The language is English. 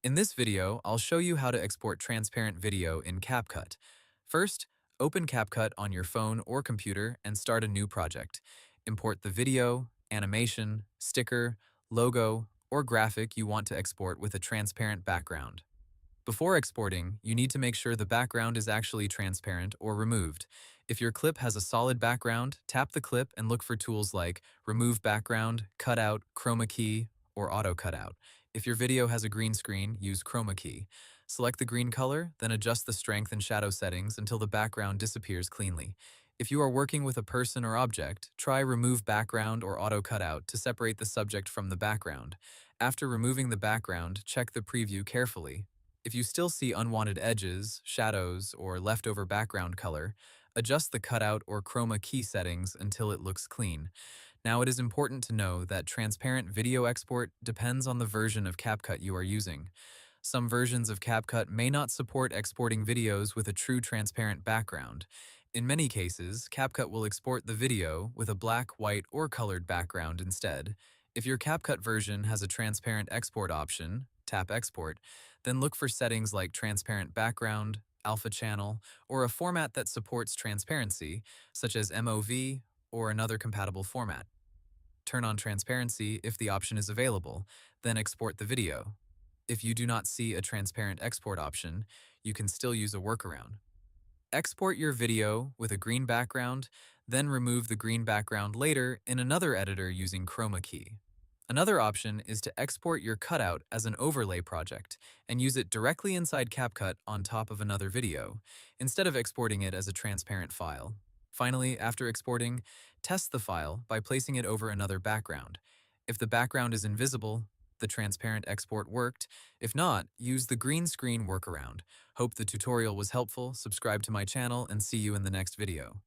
In this video, I'll show you how to export transparent video in CapCut. First, open CapCut on your phone or computer and start a new project. Import the video, animation, sticker, logo, or graphic you want to export with a transparent background. Before exporting, you need to make sure the background is actually transparent or removed. If your clip has a solid background, tap the clip and look for tools like Remove Background, Cutout, Chroma Key, or Auto Cutout. If your video has a green screen, use Chroma Key. Select the green color, then adjust the strength and shadow settings until the background disappears cleanly. If you are working with a person or object, try Remove Background or Auto Cutout to separate the subject from the background. After removing the background, check the preview carefully. If you still see unwanted edges, shadows, or leftover background color, adjust the cutout or chroma key settings until it looks clean. Now, it is important to know that transparent video export depends on the version of CapCut you are using. Some versions of CapCut may not support exporting videos with a true transparent background. In many cases, CapCut will export the video with a black, white, or colored background instead. If your CapCut version has a transparent export option, tap Export, then look for settings like transparent background, alpha channel, or a format that supports transparency, such as MOV or another compatible format. Turn on transparency if the option is available, then export the video. If you do not see a transparent export option, you can still use a workaround. Export your video with a green background, then remove the green background later in another editor using Chroma Key. Another option is to export your cutout as an overlay project and use it directly inside CapCut on top of another video, instead of exporting it as a transparent file. Finally, after exporting, test the file by placing it over another background. If the background is invisible, the transparent export worked. If not, use the green screen workaround. Hope the tutorial was helpful, subscribe to my channel, and see you in the next video.